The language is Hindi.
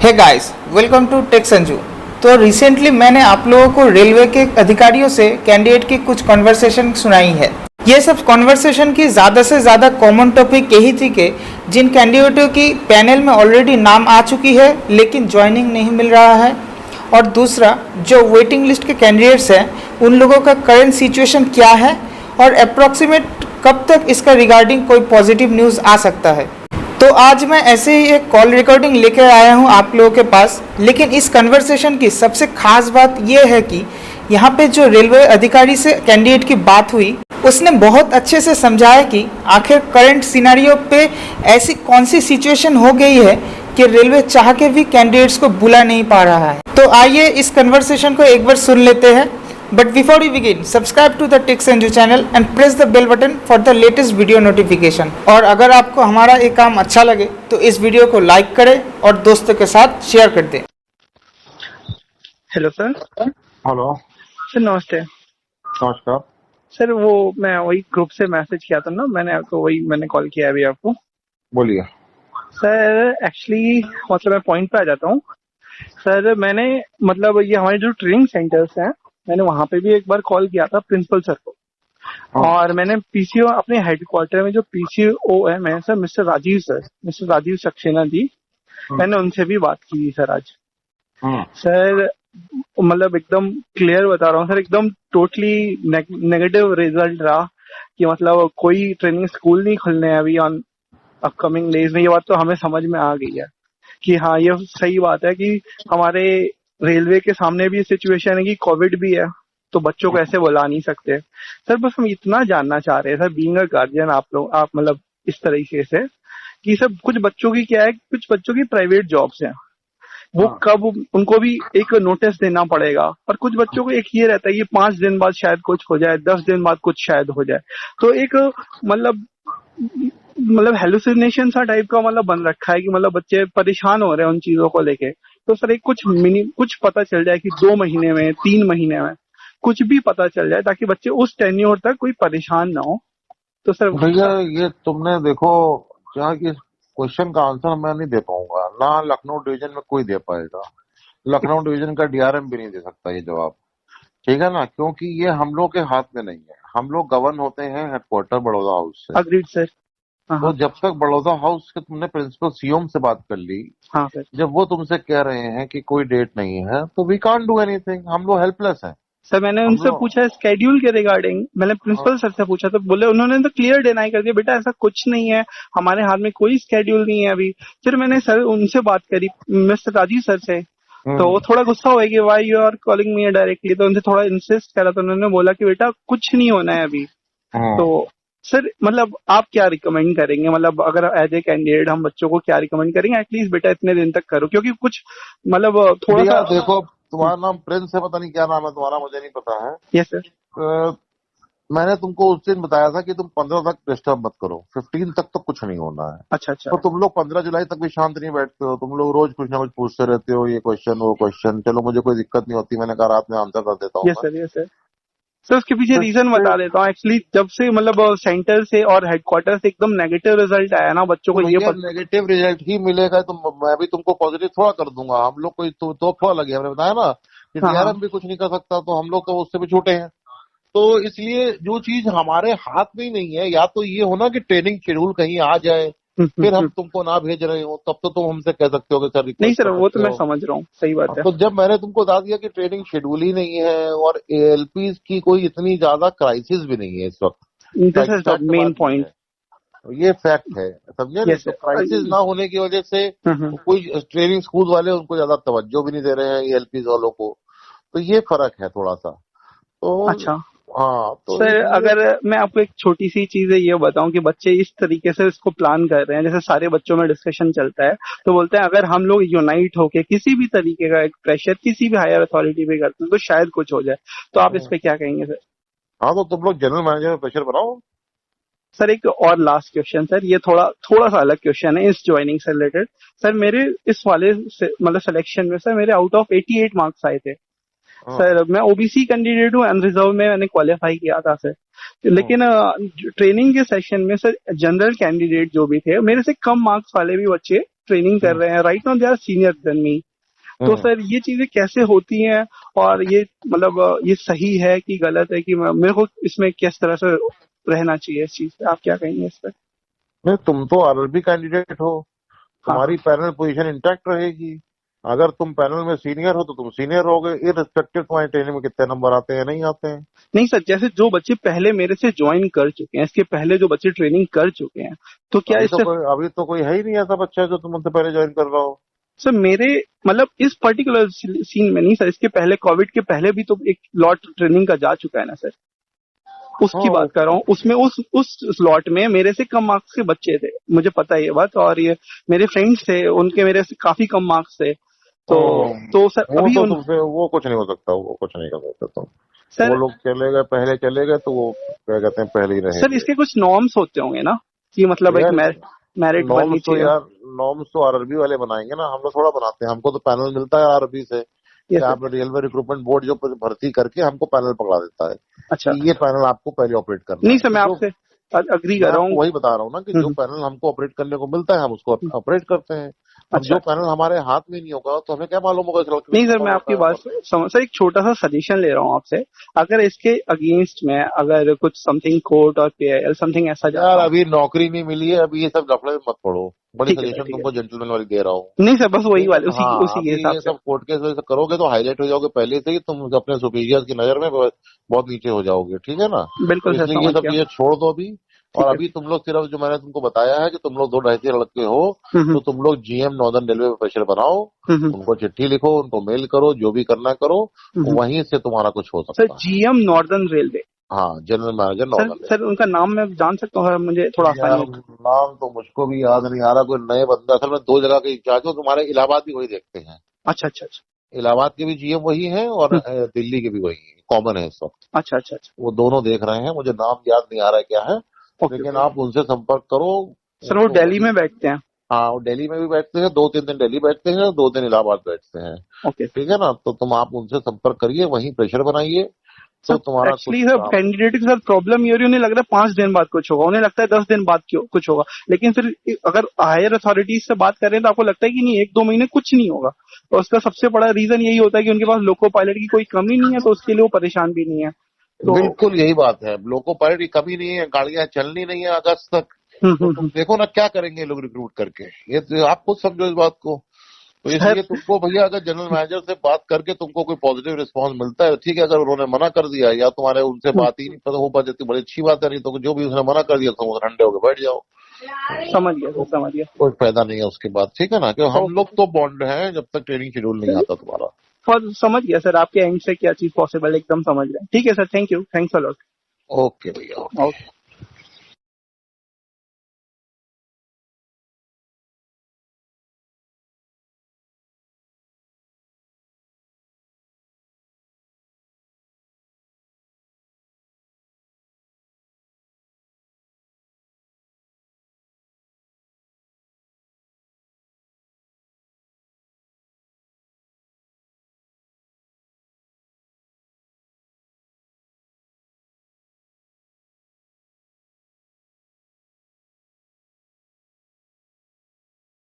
Hey guys, welcome to tech Sanju. तो रिसेंटली मैंने आप लोगों को रेलवे के अधिकारियों से कैंडिडेट की कुछ कॉन्वर्सेशन सुनाई है। ये सब कॉन्वर्सेशन की ज़्यादा से ज़्यादा कॉमन टॉपिक यही थी कि जिन कैंडिडेटों की पैनल में ऑलरेडी नाम आ चुकी है लेकिन ज्वाइनिंग नहीं मिल रहा है, और दूसरा जो वेटिंग लिस्ट के कैंडिडेट्स हैं उन लोगों का करंट सिचुएशन क्या है और अप्रॉक्सीमेट कब तक इसका रिगार्डिंग कोई पॉजिटिव न्यूज़ आ सकता है। तो आज मैं ऐसे ही एक कॉल रिकॉर्डिंग लेकर आया हूँ आप लोगों के पास। लेकिन इस कन्वर्सेशन की सबसे खास बात यह है कि यहाँ पे जो रेलवे अधिकारी से कैंडिडेट की बात हुई उसने बहुत अच्छे से समझाया कि आखिर करंट सिनेरियो पे ऐसी कौन सी सिचुएशन हो गई है कि रेलवे चाह के भी कैंडिडेट्स को बुला नहीं पा रहा है। तो आइए इस कन्वर्सेशन को एक बार सुन लेते हैं। But before we begin, subscribe to the Tech Sanju channel and press the bell button for the latest video notification। और अगर आपको हमारा ये काम अच्छा लगे तो इस वीडियो को लाइक करें और दोस्तों के साथ शेयर कर दें। Hello sir. हेलो सर नमस्ते। नमस्कार सर वो मैं वही ग्रुप से मैसेज किया था ना, मैंने कॉल किया अभी आपको। बोलिए सर एक्चुअली मतलब मैं पॉइंट पे आ जाता हूँ। सर मैंने मतलब ये हमारे जो ट्रेनिंग सेंटर्स हैं मैंने वहां पे भी एक बार कॉल किया था प्रिंसिपल सर को, और मैंने पीसीओ अपने हेडक्वार्टर में जो पीसीओ है मैं सर मिस्टर राजीव सक्सेना जी, मैंने उनसे भी बात की थी सर आज। सर मतलब एकदम क्लियर बता रहा हूँ सर, एकदम टोटली नेगेटिव रिजल्ट रहा कि मतलब कोई ट्रेनिंग स्कूल नहीं खुलने हैं अभी ऑन अपकमिंग डेज में। ये बात तो हमें समझ में आ गई है कि हाँ ये सही बात है कि हमारे रेलवे के सामने भी सिचुएशन है कि कोविड भी है तो बच्चों को ऐसे बुला नहीं सकते। सर बस हम इतना जानना चाह रहे हैं सर, बीइंग अ गार्जियन आप मतलब इस तरीके से कि सब कुछ बच्चों की क्या है, कुछ बच्चों की प्राइवेट जॉब्स हैं, वो कब उनको भी एक नोटिस देना पड़ेगा, और कुछ बच्चों को एक ये रहता है कि 5 दिन बाद शायद कुछ हो जाए, 10 दिन बाद कुछ शायद हो जाए। तो एक मतलब हेलुसिनेशन सा टाइप का मतलब बन रखा है कि मतलब बच्चे परेशान हो रहे हैं उन चीजों को लेके। तो सर एक कुछ पता चल जाए कि 2 महीने में 3 महीने में कुछ भी पता चल जाए ताकि बच्चे उस टेन्योर तक कोई परेशान ना हो। तो सर भैया ये तुमने देखो क्या कि क्वेश्चन का आंसर मैं नहीं दे पाऊंगा ना, लखनऊ डिवीजन में कोई दे पाएगा। लखनऊ डिवीजन का डीआरएम भी नहीं दे सकता ये जवाब, ठीक है ना, क्योंकि ये हम लोग के हाथ में नहीं है। हम लोग गवर्न होते हैं हेडक्वार्टर बड़ौदा हाउस से। Agreed sir. तो जब तक बड़ौदा हाउस के तुमने प्रिंसिपल सीएम से बात कर ली, हाँ सर, जब वो तुमसे कह रहे हैं कि कोई डेट नहीं है तो वी कांट डू एनीथिंग, हम लोग हेल्पलेस हैं। सर मैंने उनसे पूछा स्केड्यूल के रिगार्डिंग, मैंने प्रिंसिपल सर से पूछा तो बोले, उन्होंने तो क्लियर डिनाई कर दिया बेटा ऐसा कुछ नहीं है, हमारे हाथ में कोई स्केड्यूल नहीं है अभी। फिर मैंने सर उनसे बात करी मिस्टर राजीव सर से, तो वो थोड़ा गुस्सा हुआ कि why you are calling me directly, तो उनसे थोड़ा इंसिस्ट करा तो उन्होंने बोला कि बेटा कुछ नहीं होना है अभी। तो सर मतलब आप क्या रिकमेंड करेंगे, मतलब अगर एज ए कैंडिडेट हम बच्चों को क्या रिकमेंड करेंगे, एटलीस्ट बेटा इतने दिन तक करो, क्योंकि कुछ मतलब थोड़ा सा देखो तुम्हारा नाम प्रिंस है, पता नहीं क्या नाम है तुम्हारा, मुझे नहीं पता है। Yes sir. मैंने तुमको उस दिन बताया था कि तुम 15 तक डिस्टर्ब मत करो, 15 तक तो कुछ नहीं होना है। अच्छा। तो तुम लोग 15 जुलाई तक भी शांत नहीं बैठते हो, तुम लोग रोज कुछ ना कुछ पूछते रहते हो, ये क्वेश्चन वो क्वेश्चन। चलो मुझे कोई दिक्कत नहीं होती, मैंने कहा रात में आंसर कर देता हूँ। Yes sir. सर उसके पीछे रीजन बता देता हूँ। एक्चुअली जब से मतलब सेंटर से और हेडक्वार्टर से एकदम नेगेटिव रिजल्ट आया ना बच्चों को, ये नेगेटिव रिजल्ट ही मिलेगा तो मैं भी तुमको पॉजिटिव थोड़ा कर दूंगा। हम लोग कोई तो थोड़ा लगे, हमने बताया ना कि डीआरएम भी कुछ नहीं कर सकता, तो हम लोग तो उससे भी छूटे हैं। तो इसलिए जो चीज हमारे हाथ में ही नहीं है, या तो ये होना कि ट्रेनिंग शेड्यूल कहीं आ जाए फिर हम तुमको ना भेज रहे हो, तब तो तुम हमसे कह सकते हो कि सर नहीं सर वो तो मैं समझ रहा हूँ, सही बात है। तो जब मैंने तुमको बता दिया कि ट्रेनिंग शेड्यूल ही नहीं है और एएलपी की कोई इतनी ज्यादा क्राइसिस भी नहीं है इस वक्त, मेन पॉइंट ये फैक्ट है, समझे। तो क्राइसिस ना होने की वजह से कोई ट्रेनिंग स्कूल वाले उनको ज्यादा तवज्जो भी नहीं दे रहे हैं एएलपी वालों को, तो ये फर्क है थोड़ा सा। तो अच्छा हाँ तो सर अगर मैं आपको एक छोटी सी चीज ये बताऊं कि बच्चे इस तरीके से इसको प्लान कर रहे हैं, जैसे सारे बच्चों में डिस्कशन चलता है तो बोलते हैं अगर हम लोग यूनाइट होके किसी भी तरीके का एक प्रेशर किसी भी हायर अथॉरिटी पे करते हैं तो शायद कुछ हो जाए। तो आप इस पे क्या कहेंगे सर? हाँ तो तुम लोग जनरल मैनेजर में प्रेशर बनाओ। सर एक और लास्ट क्वेश्चन सर, ये थोड़ा सा अलग क्वेश्चन है इस ज्वाइनिंग से रिलेटेड। सर मेरे इस वाले मतलब सिलेक्शन में सर मेरे आउट ऑफ 88 मार्क्स आए थे। सर मैं ओबीसी कैंडिडेट हूँ, अनरिजर्व में मैंने क्वालिफाई किया था सर, लेकिन ट्रेनिंग के सेशन में सर जनरल कैंडिडेट जो भी थे मेरे से कम मार्क्स वाले भी बच्चे ट्रेनिंग कर रहे हैं, right now they are senior then me. तो सर ये चीजें कैसे होती हैं, और ये मतलब ये सही है कि गलत है, कि मेरे को इसमें किस तरह से रहना चाहिए इस चीज पे, आप क्या कहेंगे इस पर? नहीं, तुम तो आरआरबी कैंडिडेट हो, हाँ तुम्हारी पैनल पोजीशन इंटैक्ट रहेगी। अगर तुम पैनल में सीनियर हो तो तुम सीनियर रहोगे, इररिस्पेक्टिव तुम्हारी ट्रेनिंग में कितने नंबर आते हैं नहीं आते हैं। नहीं सर, जैसे जो बच्चे पहले मेरे से ज्वाइन कर चुके हैं, इसके पहले जो बच्चे ट्रेनिंग कर चुके हैं, तो क्या इससे अभी तो कोई है ही नहीं ऐसा बच्चा जो तुम उनसे पहले ज्वाइन कर रहा हो। सर मेरे मतलब इस पर्टिकुलर सीन में नहीं सर, इसके पहले कोविड के पहले भी तो एक लॉट ट्रेनिंग का जा चुका है ना सर, उसकी बात कर रहा हूँ। उसमें उस स्लॉट में मेरे से कम मार्क्स के बच्चे थे, मुझे पता है ये बात, और ये मेरे फ्रेंड्स थे, उनके मेरे से काफी कम मार्क्स थे। तो सर वो अभी तो तुमसे वो कुछ नहीं हो सकता, वो कुछ नहीं कर सकते तुम। सर, वो लोग पहले चले गए तो वो क्या कहते हैं पहले ही रहेंगे। सर इसके कुछ नॉर्म्स होते होंगे ना, कि मतलब एक मेरिट बननी चाहिए। नॉर्म्स तो आरआरबी वाले बनाएंगे ना, हम लोग थोड़ा बनाते हैं। हमको तो पैनल मिलता है आरआरबी से, यहाँ पे रेलवे रिक्रूटमेंट बोर्ड जो भर्ती करके हमको पैनल पकड़ा देता है। अच्छा, ये पैनल आपको पहले ऑपरेट करना नहीं है। सर मैं आपसे अग्री कर रहा हूँ, वही बता रहा हूँ ना कि जो पैनल हमको ऑपरेट करने को मिलता है हम उसको ऑपरेट करते हैं। अब जो पैनल हमारे हाथ में नहीं होगा तो हमें क्या मालूम होगा। नहीं सर मैं आपकी बात समझ, सर एक छोटा सा सजेशन ले रहा हूँ आपसे, अगर इसके अगेंस्ट में अगर कुछ समथिंग कोर्ट और PIL समथिंग ऐसा यार अभी नौकरी नहीं मिली है, अभी ये सब लफड़े में मत पड़ो। बड़ी सजेशन तुमको जेंटलमैन वाली दे रहा हूँ। नहीं सर बस वही वाले उसी के हिसाब से। सब कोर्ट केस वजह से करोगे तो हाईलाइट हो जाओगे पहले से ही, तुम अपने सुपीरियर की नजर में बहुत नीचे हो जाओगे, ठीक है ना। बिल्कुल सर, इसलिए ये सब चीजें छोड़ दो अभी। और अभी तुम लोग सिर्फ जो मैंने तुमको बताया है कि तुम लोग 2-2.5 लड़के हो, तो तुम लोग GM नॉर्दर्न रेलवे में प्रेशर बनाओ, उनको चिट्ठी लिखो, उनको मेल करो, जो भी करना करो, वहीं से तुम्हारा कुछ हो सकता है। सर GM नॉर्दर्न रेलवे, हाँ जनरल मैनेजर नॉर्दर्न। सर उनका नाम मैं जान सकता हूँ? मुझे थोड़ा आसानी। नाम तो मुझको भी याद नहीं आ रहा, कोई नए बंदा। असल में 2 जगह के इंचार्ज हो, तुम्हारे इलाहाबाद भी वही देखते हैं। अच्छा अच्छा अच्छा, इलाहाबाद के भी GM वही है और दिल्ली के भी वही है, कॉमन है इस वक्त। अच्छा अच्छा अच्छा, वो दोनों देख रहे हैं, मुझे नाम याद नहीं आ रहा है क्या है, लेकिन आप उनसे संपर्क करो। सर वो दिल्ली में बैठते हैं? हाँ वो दिल्ली में भी बैठते हैं, 2-3 दिन दिल्ली बैठते हैं, 2 दिन इलाहाबाद बैठते हैं। ओके ठीक है ना, तो तुम आप उनसे संपर्क करिए, वहीं प्रेशर बनाइए तो तुम्हारा एक्चुअली सर कैंडिडेट के साथ प्रॉब्लम ये हो रही है, उन्हें लग रहा है 5 दिन बाद कुछ होगा, उन्हें लगता है 10 दिन बाद कुछ होगा, लेकिन फिर अगर हायर अथॉरिटीज से बात करें तो आपको लगता है कि नहीं 1-2 महीने कुछ नहीं होगा। और उसका सबसे बड़ा रीजन यही होता है कि उनके पास लोको पायलट की कोई कमी नहीं है, तो उसके लिए वो परेशान भी नहीं है। तो बिल्कुल यही बात है, लोको पायलट की कमी नहीं है, गाड़ियां चलनी नहीं है अगस्त तक। तो तुम देखो ना क्या करेंगे लोग रिक्रूट करके, ये तो आप खुद समझो इस बात को। तो इसलिए तुमको भैया अगर जनरल मैनेजर से बात करके तुमको कोई पॉजिटिव रिस्पांस मिलता है ठीक है, अगर उन्होंने मना कर दिया या तुम्हारे उनसे बात ही नहीं पता हो पाती बड़ी अच्छी बात है, नहीं तो जो भी उसने मना कर दिया तुम ठंडे होकर बैठ जाओ। समझ गया, कोई फायदा नहीं है उसके बाद, ठीक है ना, क्योंकि हम लोग तो बॉन्ड हैं जब तक ट्रेनिंग शेड्यूल नहीं आता तुम्हारा। समझ गया सर, आपके एंड से क्या चीज पॉसिबल एकदम समझ रहे हैं। ठीक है sir, thank you, thanks a lot. Okay भैया। ओके।